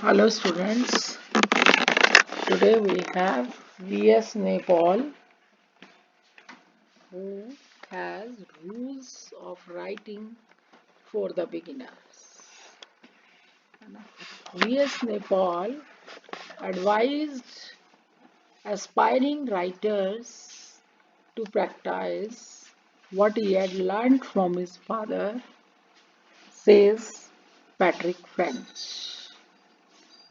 Hello students, today we have V.S. Nepal who has rules of writing for the beginners. V.S. Nepal advised aspiring writers to practice what he had learned from his father, says Patrick French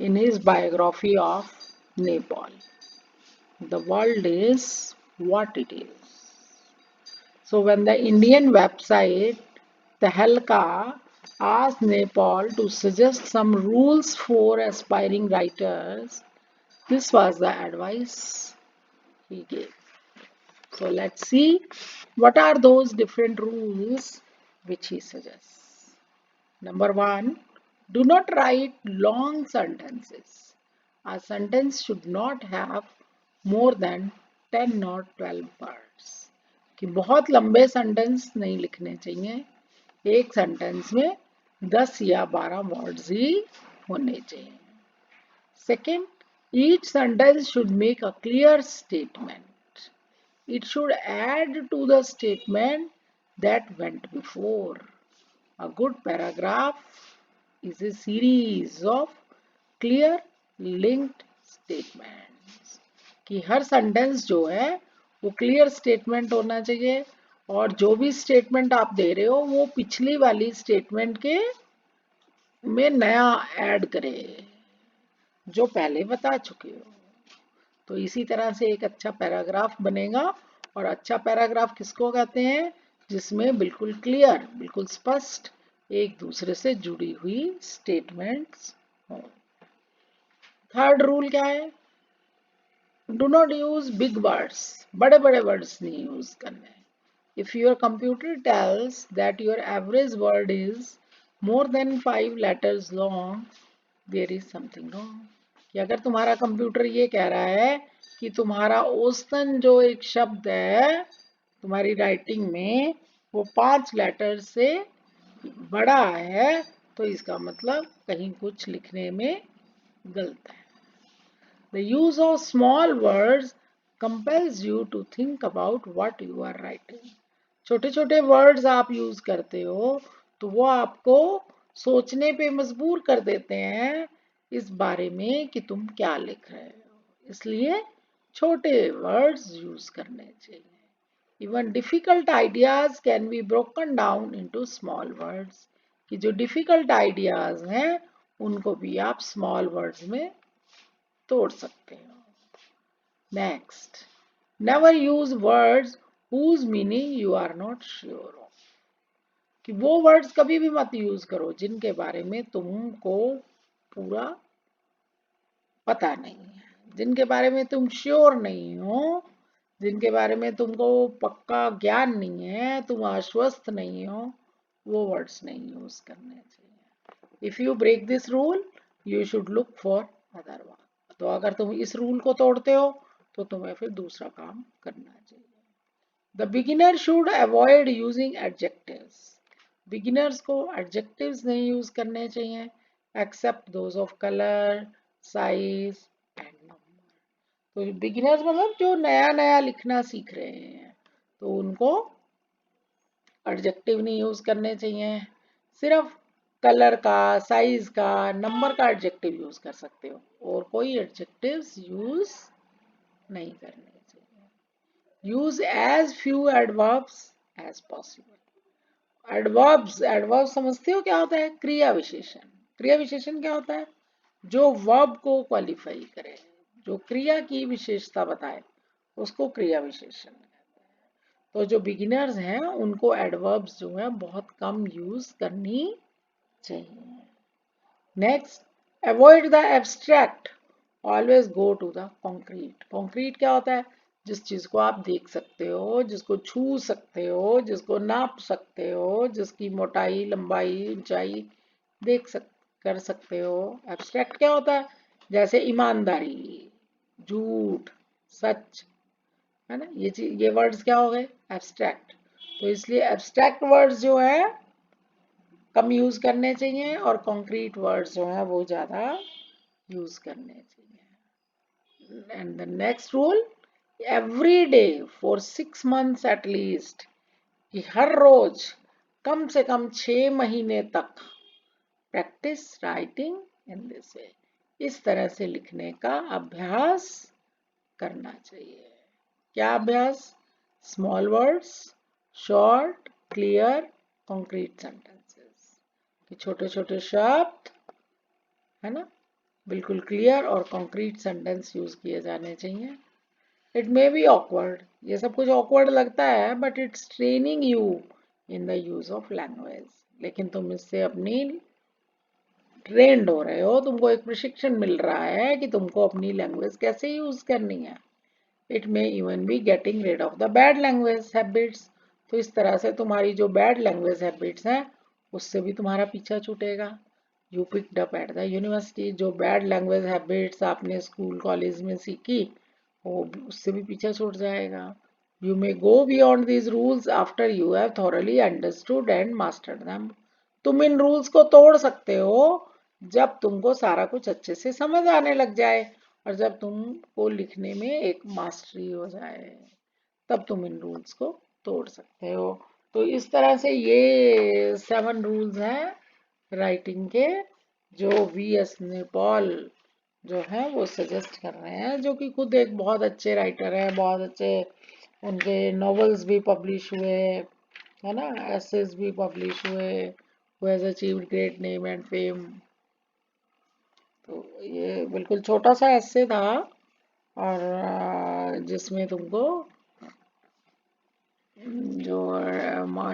in his biography of Nepal. The world is what it is. So when the Indian website Tehelka asked Nepal to suggest some rules for aspiring writers, this was the advice he gave. So let's see what are those different rules which he suggests. Number one, do not write long sentences. A sentence should not have more than 10 or 12 words. कि बहुत लंबे sentence नहीं लिखने चाहिए, एक sentence में 10 या 12 words ही होने चाहिए. Second, each sentence should make a clear statement. It should add to the statement that went before. A good paragraph is a series of clear linked statements. कि हर सेंटेंस जो है वो क्लियर स्टेटमेंट होना चाहिए और जो भी स्टेटमेंट आप दे रहे हो वो पिछली वाली स्टेटमेंट के में नया ऐड करे जो पहले बता चुके हो. तो इसी तरह से एक अच्छा पैराग्राफ बनेगा. और अच्छा पैराग्राफ किसको कहते हैं? जिसमें बिल्कुल क्लियर, बिल्कुल स्पष्ट एक दूसरे से जुड़ी हुई स्टेटमेंट्स हो. थर्ड रूल क्या है? Do not use big words. बड़े बड़े वर्ड्स नहीं यूज करने. If your computer tells that your average word is more than 5 letters long, there is something wrong. कि अगर तुम्हारा कंप्यूटर ये कह रहा है कि तुम्हारा औसतन जो एक शब्द है तुम्हारी राइटिंग में वो 5 लेटर से बड़ा है तो इसका मतलब कहीं कुछ लिखने में गलत है. The use of small words compels you to think about what you are writing. छोटे छोटे वर्ड्स आप यूज करते हो तो वो आपको सोचने पे मजबूर कर देते हैं इस बारे में कि तुम क्या लिख रहे हो. इसलिए छोटे वर्ड्स यूज करने चाहिए. Even difficult ideas can be broken down into small words. कि जो डिफिकल्ट आइडियाज हैं उनको भी आप स्मॉल वर्ड्स में तोड़ सकते हो. Next, never use words whose meaning you are not sure of. कि वो वर्ड्स कभी भी मत यूज करो जिनके बारे में तुमको पूरा पता नहीं है, जिनके बारे में तुम श्योर नहीं हो, जिनके बारे में तुमको पक्का ज्ञान नहीं है, तुम आश्वस्त नहीं हो, वो वर्ड्स नहीं यूज करने चाहिए. If you break this rule you should look for other word. तो अगर तुम इस रूल को तोड़ते हो तो तुम्हें फिर दूसरा काम करना चाहिए. The beginner should avoid using adjectives. Beginners को adjectives नहीं use करने चाहिए except those of color, size and number. तो beginners मतलब जो नया नया लिखना सीख रहे हैं तो उनको adjective नहीं use करने चाहिए. सिर्फ कलर का, साइज का, नंबर का एडजेक्टिव यूज कर सकते हो और कोई एडजेक्टिव्स यूज नहीं करने. Use as few adverbs as possible. Adverbs समझते हो क्या होता है? क्रिया विशेषण. क्रिया विशेषण क्या होता है? जो वर्ब को क्वालिफाई करे, जो क्रिया की विशेषता बताए उसको क्रिया विशेषण कहते हैं. तो जो बिगिनर्स हैं उनको एडवर्ब्स जो है बहुत कम यूज करनी चाहिए. Next, avoid the abstract, always go to the concrete. Concrete क्या होता है? जिस चीज को आप देख सकते हो, जिसको छू सकते हो, जिसको नाप सकते हो, जिसकी मोटाई, लंबाई, ऊंचाई कर सकते हो. एब्स्ट्रैक्ट क्या होता है? जैसे ईमानदारी, झूठ, सच, है ना. ये वर्ड्स क्या हो गए? एब्स्ट्रैक्ट. तो इसलिए एब्स्ट्रैक्ट वर्ड्स जो है कम यूज करने चाहिए और कॉन्क्रीट वर्ड्स जो है वो ज्यादा यूज करने चाहिए। And the next rule, every day for 6 months at least, कि हर रोज कम से कम 6 महीने तक practice writing in this way, इस तरह से लिखने का अभ्यास करना चाहिए। क्या अभ्यास? Small words, short, clear, concrete sentences, कि छोटे छोटे शब्द, है ना, बिल्कुल क्लियर और कॉन्क्रीट सेंटेंस यूज किए जाने चाहिए। इट मे बी ऑकवर्ड, ये सब कुछ ऑकवर्ड लगता है, but it's training you in the use of language. लेकिन तुम इससे अपनी ट्रेंड हो रहे हो, तुमको एक प्रशिक्षण मिल रहा है कि तुमको अपनी लैंग्वेज कैसे यूज करनी है। It may even be getting rid of the bad language habits, तो इस तरह से तुम्हारी जो बैड लैंग्वेज हैबिट्स हैं उससे भी तुम्हारा पीछा छूटेगा। You picked up at the university, जो बैड लैंग्वेज हैबिट्स आपने स्कूल कॉलेज में सीखी वो उससे भी पीछा छूट जाएगा। You may go beyond these rules after you have thoroughly understood and mastered them, तुम इन रूल्स को तोड़ सकते हो जब तुमको सारा कुछ अच्छे से समझ आने लग जाए और जब तुमको लिखने में एक मास्टरी हो जाए, तब तुम इन रूल्स को तोड़ सकते हो। तो इस तरह से ये 7 रूल्स हैं राइटिंग के, जो वी.एस. नैपॉल जो है वो सजेस्ट कर रहे हैं, जो कि खुद एक बहुत अच्छे राइटर हैं, बहुत अच्छे उनके नॉवेल्स भी पब्लिश हुए, है ना, एसेस भी पब्लिश हुए, who has achieved great name and fame। तो ये बिल्कुल छोटा सा एस्से था और जिसमें तुमको जो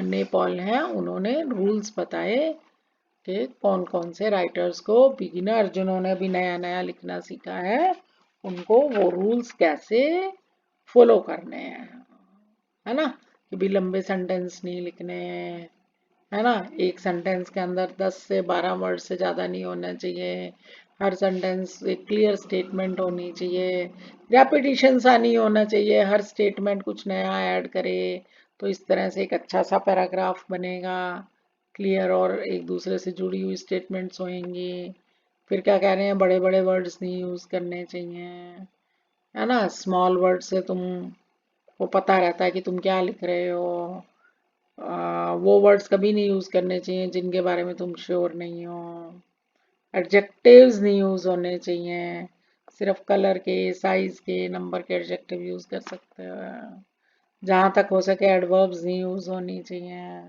नेपॉल हैं उन्होंने रूल्स बताए कि कौन कौन से राइटर्स को, बिगिनर जिन्होंने भी नया नया लिखना सीखा है, उनको वो रूल्स कैसे फॉलो करने हैं, है ना, कि भी लंबे सेंटेंस नहीं लिखने, है ना, एक सेंटेंस के अंदर 10 से 12 वर्ड से ज़्यादा नहीं होना चाहिए, हर सेंटेंस एक क्लियर स्टेटमेंट होनी चाहिए, रेपिटिशन सा नहीं होना चाहिए, हर स्टेटमेंट कुछ नया ऐड करे, तो इस तरह से एक अच्छा सा पैराग्राफ बनेगा, क्लियर और एक दूसरे से जुड़ी हुई स्टेटमेंट्स होंगी। फिर क्या कह रहे हैं, बड़े बड़े वर्ड्स नहीं यूज़ करने चाहिए, है ना, स्मॉल वर्ड से तुम को पता रहता है कि तुम क्या लिख रहे हो। वो वर्ड्स कभी नहीं यूज करने चाहिए जिनके बारे में तुम श्योर नहीं हो। एडजेक्टिव्स नहीं यूज होने चाहिए, सिर्फ कलर के, साइज के, नंबर के एडजेक्टिव यूज कर सकते हो। जहां तक हो सके एडवर्ब्स नहीं यूज होनी चाहिए।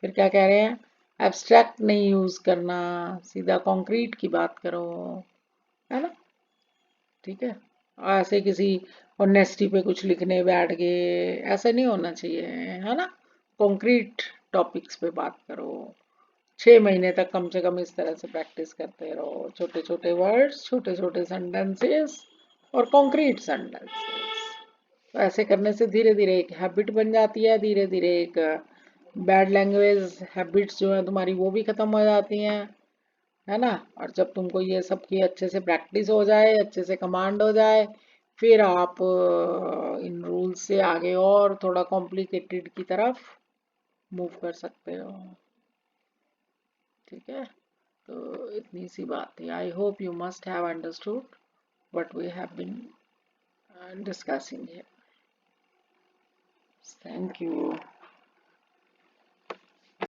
फिर क्या कह रहे हैं, एब्स्ट्रैक्ट नहीं यूज करना, सीधा कॉन्क्रीट की बात करो, है ना, ठीक है। और ऐसे किसी ऑनेस्टी पे कुछ लिखने बैठ गए, ऐसा नहीं होना चाहिए, है ना, कॉन्क्रीट टॉपिक्स पे बात करो। 6 महीने तक कम से कम इस तरह से प्रैक्टिस करते रहो, छोटे छोटे वर्ड्स, छोटे छोटे सेंटेंसेस और कॉन्क्रीट सेंटेंसेस। तो ऐसे करने से धीरे धीरे एक हैबिट बन जाती है, धीरे धीरे एक बैड लैंग्वेज हैबिट्स जो है तुम्हारी वो भी खत्म हो जाती हैं, है ना। और जब तुमको ये सब की अच्छे से प्रैक्टिस हो जाए, अच्छे से कमांड हो जाए, फिर आप इन रूल्स से आगे और थोड़ा कॉम्प्लिकेटेड की तरफ मूव कर सकते हो, ठीक है। तो इतनी सी बात थी। I hope you must have understood what we have been discussing here. Thank you.